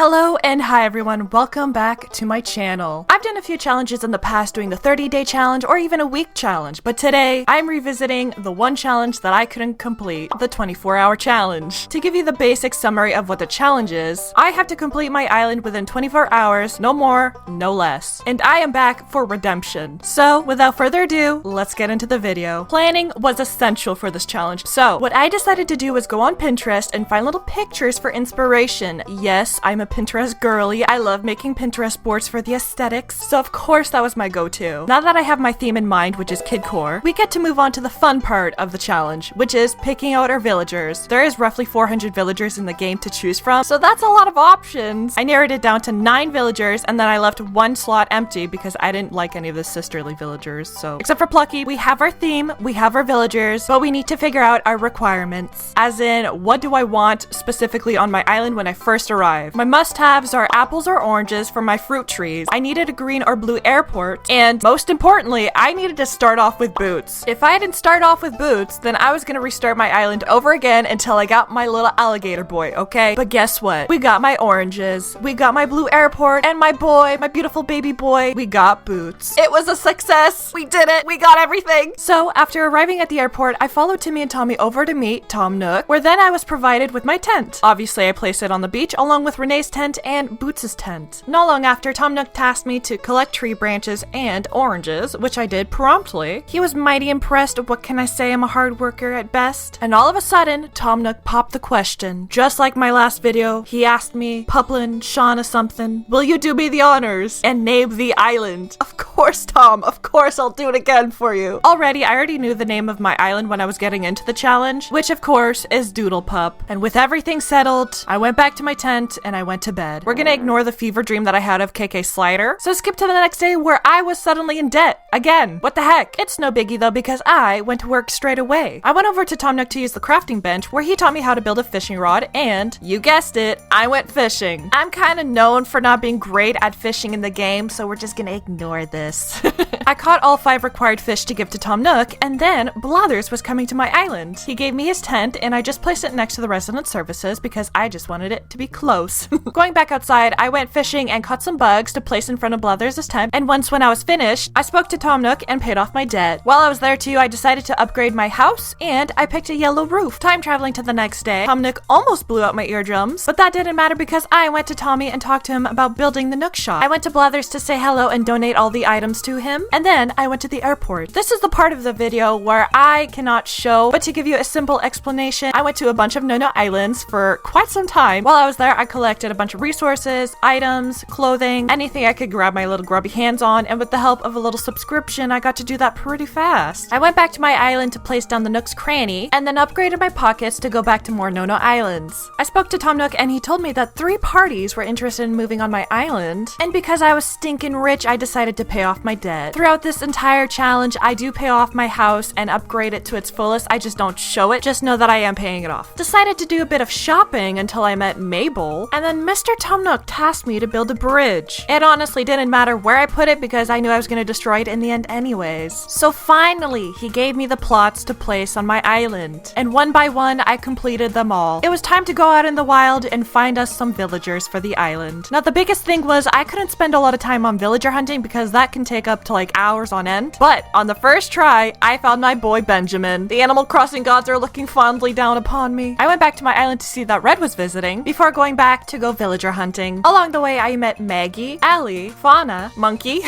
Hello and hi everyone, welcome back to my channel. I've done a few challenges in the past doing the 30-day challenge or even a week challenge, but today I'm revisiting the one challenge that I couldn't complete, the 24-hour challenge. To give you the basic summary of what the challenge is, I have to complete my island within 24 hours, no more, no less. And I am back for redemption. So without further ado, let's get into the video. Planning was essential for this challenge. So what I decided to do was go on Pinterest and find little pictures for inspiration. Yes, I'm a Pinterest girly. I love making Pinterest boards for the aesthetics, so of course that was my go-to. Now that I have my theme in mind, which is kidcore, we get to move on to the fun part of the challenge, which is picking out our villagers. There is roughly 400 villagers in the game to choose from, so that's a lot of options. I narrowed it down to 9 villagers, and then I left 1 slot empty because I didn't like any of the sisterly villagers. So except for Plucky, we have our theme, we have our villagers, but we need to figure out our requirements. As in, what do I want specifically on my island when I first arrive? My must-haves are apples or oranges for my fruit trees. I needed a green or blue airport, and most importantly, I needed to start off with boots. If I didn't start off with boots, then I was gonna restart my island over again until I got my little alligator boy, okay? But guess what? We got my oranges, we got my blue airport, and my boy, my beautiful baby boy, we got boots. It was a success! We did it! We got everything! So, after arriving at the airport, I followed Timmy and Tommy over to meet Tom Nook, where then I was provided with my tent. Obviously, I placed it on the beach along with Renee's tent and Boots' tent. Not long after, Tom Nook tasked me to collect tree branches and oranges, which I did promptly. He was mighty impressed. What can I say? I'm a hard worker at best. And all of a sudden, Tom Nook popped the question. Just like my last video, he asked me, Puplin, Shauna something, will you do me the honors and name the island? Of course, Tom. Of course, I'll do it again for you. I already knew the name of my island when I was getting into the challenge, which of course is Doodle Pup. And with everything settled, I went back to my tent and I went to bed. We're gonna ignore the fever dream that I had of KK Slider, so skip to the next day where I was suddenly in debt. Again. What the heck? It's no biggie though because I went to work straight away. I went over to Tom Nook to use the crafting bench where he taught me how to build a fishing rod and, you guessed it, I went fishing. I'm kinda known for not being great at fishing in the game, so we're just gonna ignore this. I caught all 5 required fish to give to Tom Nook, and then Blathers was coming to my island. He gave me his tent and I just placed it next to the resident services because I just wanted it to be close. Going back outside, I went fishing and caught some bugs to place in front of Blathers' tent, and once when I was finished, I spoke to Tom Nook and paid off my debt. While I was there too, I decided to upgrade my house, and I picked a yellow roof. Time traveling to the next day, Tom Nook almost blew out my eardrums, but that didn't matter because I went to Tommy and talked to him about building the Nook shop. I went to Blathers to say hello and donate all the items to him, and then I went to the airport. This is the part of the video where I cannot show, but to give you a simple explanation, I went to a bunch of No-No islands for quite some time. While I was there, I collected a bunch of resources, items, clothing, anything I could grab my little grubby hands on, and with the help of a little subscription, I got to do that pretty fast. I went back to my island to place down the Nook's cranny, and then upgraded my pockets to go back to more No-No islands. I spoke to Tom Nook, and he told me that 3 parties were interested in moving on my island, and because I was stinking rich, I decided to pay off my debt. Throughout this entire challenge, I do pay off my house and upgrade it to its fullest. I just don't show it. Just know that I am paying it off. Decided to do a bit of shopping until I met Mabel, and then Mr. Tom Nook tasked me to build a bridge. It honestly didn't matter where I put it because I knew I was going to destroy it in the end anyways. So finally, he gave me the plots to place on my island, and one by one, I completed them all. It was time to go out in the wild and find us some villagers for the island. Now, the biggest thing was I couldn't spend a lot of time on villager hunting because that can take up to like hours on end, but on the first try, I found my boy Benjamin. The Animal Crossing gods are looking fondly down upon me. I went back to my island to see that Red was visiting before going back to go villager hunting. Along the way, I met Maggie, Allie, Fauna, Monkey,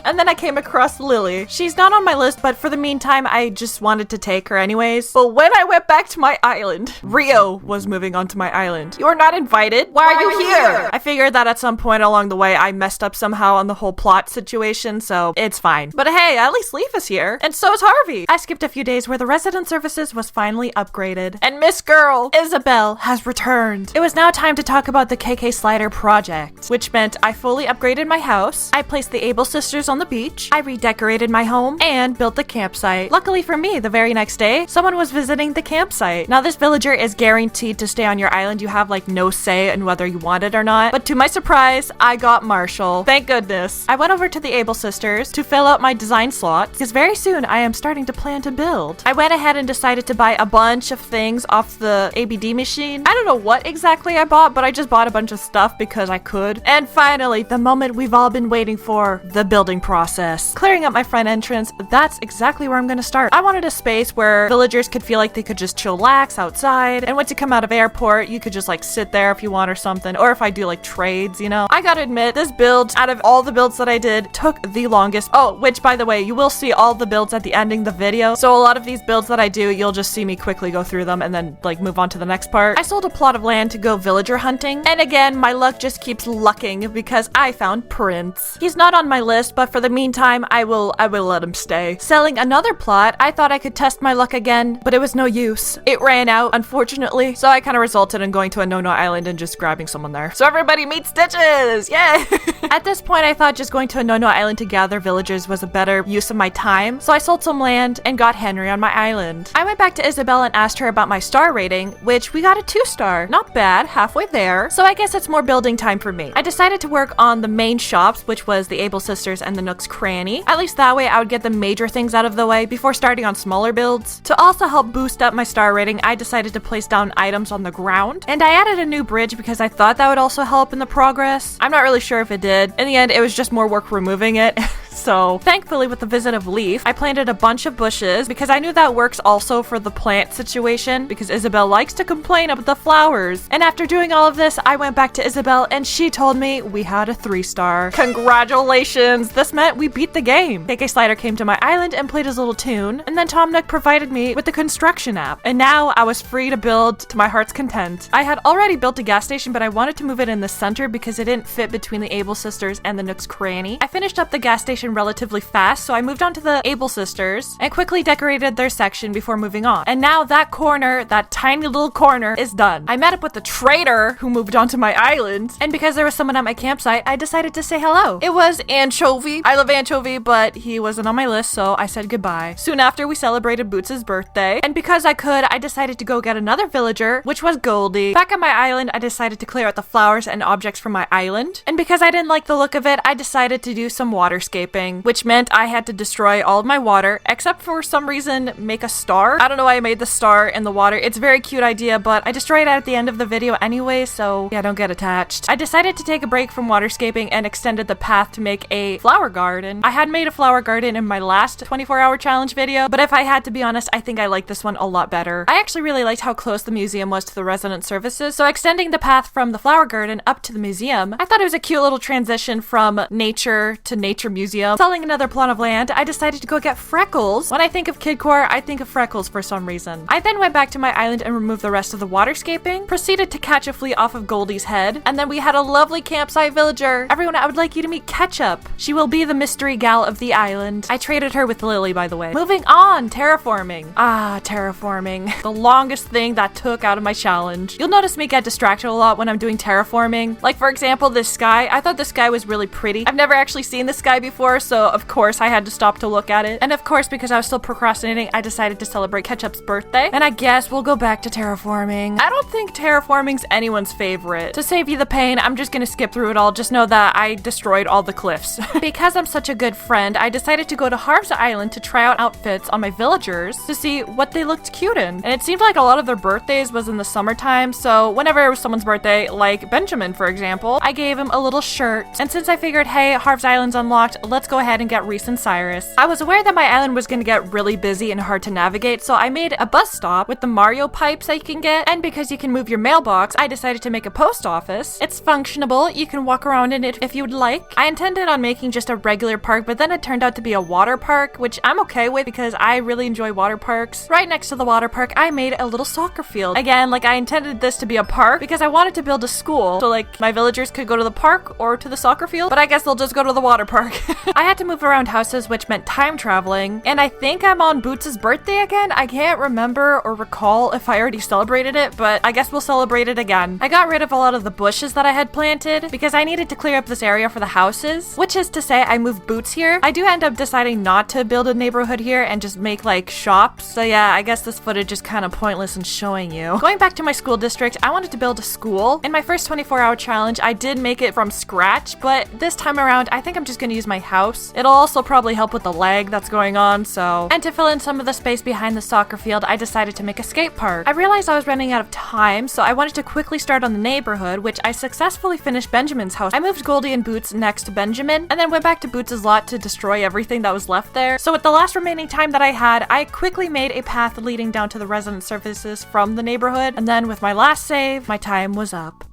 and then I came across Lily. She's not on my list, but for the meantime, I just wanted to take her anyways. But when I went back to my island, Rio was moving onto my island. You're not invited? Why are you here? I figured that at some point along the way, I messed up somehow on the whole plot situation, so it's fine. But hey, at least Leaf is here, and so is Harvey. I skipped a few days where the resident services was finally upgraded, and Miss Girl, Isabel, has returned. It was now time to talk about the KK Slider project, which meant I fully upgraded my house, I placed the Able sisters on on the beach. I redecorated my home and built the campsite. Luckily for me, the very next day, someone was visiting the campsite. Now, this villager is guaranteed to stay on your island. You have like no say in whether you want it or not. But to my surprise, I got Marshall. Thank goodness. I went over to the Able Sisters to fill out my design slot because very soon I am starting to plan to build. I went ahead and decided to buy a bunch of things off the ABD machine. I don't know what exactly I bought, but I just bought a bunch of stuff because I could. And finally, the moment we've all been waiting for, the building process. Clearing up my front entrance, that's exactly where I'm gonna start. I wanted a space where villagers could feel like they could just chillax outside, and once you come out of airport, you could just like sit there if you want or something, or if I do like trades, you know. I gotta admit, this build, out of all the builds that I did, took the longest. Oh, which by the way, you will see all the builds at the ending of the video, so a lot of these builds that I do, you'll just see me quickly go through them and then like move on to the next part. I sold a plot of land to go villager hunting, and again, my luck just keeps lucking because I found Prince. He's not on my list, but for the meantime, I will let him stay. Selling another plot, I thought I could test my luck again, but it was no use. It ran out, unfortunately, so I kind of resulted in going to a no-no island and just grabbing someone there. So everybody meet Stitches! Yay! At this point, I thought just going to a no-no island to gather villagers was a better use of my time, so I sold some land and got Henry on my island. I went back to Isabel and asked her about my star rating, which we got a 2-star. Not bad, halfway there. So I guess it's more building time for me. I decided to work on the main shops, which was the Able Sisters and the Nook's Cranny. At least that way I would get the major things out of the way before starting on smaller builds. To also help boost up my star rating, I decided to place down items on the ground, and I added a new bridge because I thought that would also help in the progress. I'm not really sure if it did. In the end, it was just more work removing it. So thankfully, with the visit of Leaf, I planted a bunch of bushes because I knew that works also for the plant situation because Isabel likes to complain about the flowers. And after doing all of this, I went back to Isabel and she told me we had a 3-star. Congratulations! This meant we beat the game. KK Slider came to my island and played his little tune, and then Tom Nook provided me with the construction app. And now I was free to build to my heart's content. I had already built a gas station, but I wanted to move it in the center because it didn't fit between the Able Sisters and the Nook's Cranny. I finished up the gas station relatively fast, so I moved on to the Able Sisters and quickly decorated their section before moving on. And now that corner, that tiny little corner, is done. I met up with the trader who moved onto my island, and because there was someone at my campsite, I decided to say hello. It was Anchovy. I love Anchovy, but he wasn't on my list, so I said goodbye. Soon after, we celebrated Boots' birthday, and because I could, I decided to go get another villager, which was Goldie. Back at my island, I decided to clear out the flowers and objects from my island, and because I didn't like the look of it, I decided to do some waterscaping, which meant I had to destroy all of my water, except for some reason make a star. I don't know why I made the star in the water. It's a very cute idea, but I destroyed it at the end of the video anyway, so yeah, don't get attached. I decided to take a break from waterscaping and extended the path to make a flower garden. I had made a flower garden in my last 24-hour challenge video, but if I had to be honest, I think I like this one a lot better. I actually really liked how close the museum was to the resident services, so extending the path from the flower garden up to the museum, I thought it was a cute little transition from nature to nature museum. Selling another plot of land, I decided to go get Freckles. When I think of Kidcore, I think of Freckles for some reason. I then went back to my island and removed the rest of the waterscaping, proceeded to catch a flea off of Goldie's head, and then we had a lovely campsite villager. Everyone, I would like you to meet Ketchup. She will be the mystery gal of the island. I traded her with Lily, by the way. Moving on, terraforming. Terraforming. The longest thing that took out of my challenge. You'll notice me get distracted a lot when I'm doing terraforming. Like, for example, this sky. I thought this sky was really pretty. I've never actually seen this sky before, so of course I had to stop to look at it. And of course, because I was still procrastinating, I decided to celebrate Ketchup's birthday. And I guess we'll go back to terraforming. I don't think terraforming's anyone's favorite. To save you the pain, I'm just gonna skip through it all. Just know that I destroyed all the cliffs. Because I'm such a good friend, I decided to go to Harv's Island to try out outfits on my villagers to see what they looked cute in. And it seemed like a lot of their birthdays was in the summertime, so whenever it was someone's birthday, like Benjamin, for example, I gave him a little shirt. And since I figured, hey, Harv's Island's unlocked, let's go ahead and get Reese and Cyrus. I was aware that my island was gonna get really busy and hard to navigate, so I made a bus stop with the Mario pipes that you can get, and because you can move your mailbox, I decided to make a post office. It's functionable, you can walk around in it if you would like. I intended on making just a regular park, but then it turned out to be a water park, which I'm okay with because I really enjoy water parks. Right next to the water park, I made a little soccer field. Again, like I intended this to be a park because I wanted to build a school, so like my villagers could go to the park or to the soccer field, but I guess they'll just go to the water park. I had to move around houses, which meant time traveling, and I think I'm on Boots' birthday again. I can't remember or recall if I already celebrated it, but I guess we'll celebrate it again. I got rid of a lot of the bushes that I had planted because I needed to clear up this area for the houses, which is to say I moved Boots here. I do end up deciding not to build a neighborhood here and just make like shops. So yeah, I guess this footage is kind of pointless in showing you. Going back to my school district, I wanted to build a school. In my first 24-hour challenge, I did make it from scratch, but this time around, I think I'm just gonna use my house. It'll also probably help with the lag that's going on, so. And to fill in some of the space behind the soccer field, I decided to make a skate park. I realized I was running out of time, so I wanted to quickly start on the neighborhood, which I successfully finished Benjamin's house. I moved Goldie and Boots next to Benjamin, and then went back to Boots' lot to destroy everything that was left there. So with the last remaining time that I had, I quickly made a path leading down to the resident services from the neighborhood, and then with my last save, my time was up.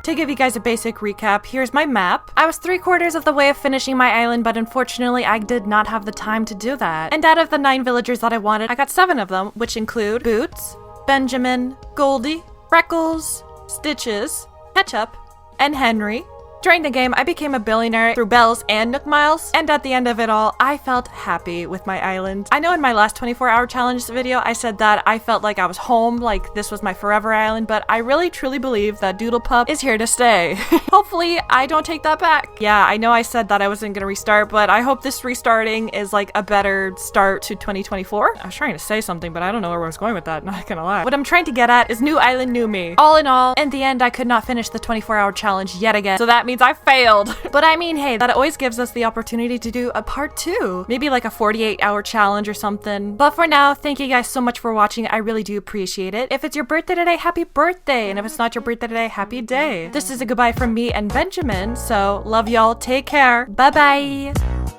To give you guys a basic recap, here's my map. I was 3/4 of the way of finishing my island, but unfortunately I did not have the time to do that. And out of the 9 villagers that I wanted, I got 7 of them, which include Boots, Benjamin, Goldie, Freckles, Stitches, Ketchup, and Henry. During the game, I became a billionaire through bells and Nook miles, and at the end of it all, I felt happy with my island. I know in my last 24-hour challenge video, I said that I felt like I was home, like this was my forever island, but I really truly believe that Doodle Pup is here to stay. Hopefully, I don't take that back. Yeah, I know I said that I wasn't gonna restart, but I hope this restarting is like a better start to 2024. I was trying to say something, but I don't know where I was going with that, not gonna lie. What I'm trying to get at is new island, new me. All in all, in the end, I could not finish the 24-hour challenge yet again, so that means I failed. But I mean, hey, that always gives us the opportunity to do a part 2. Maybe like a 48-hour challenge or something. But for now, thank you guys so much for watching. I really do appreciate it. If it's your birthday today, happy birthday. And if it's not your birthday today, happy day. This is a goodbye from me and Benjamin. So love y'all. Take care. Bye-bye.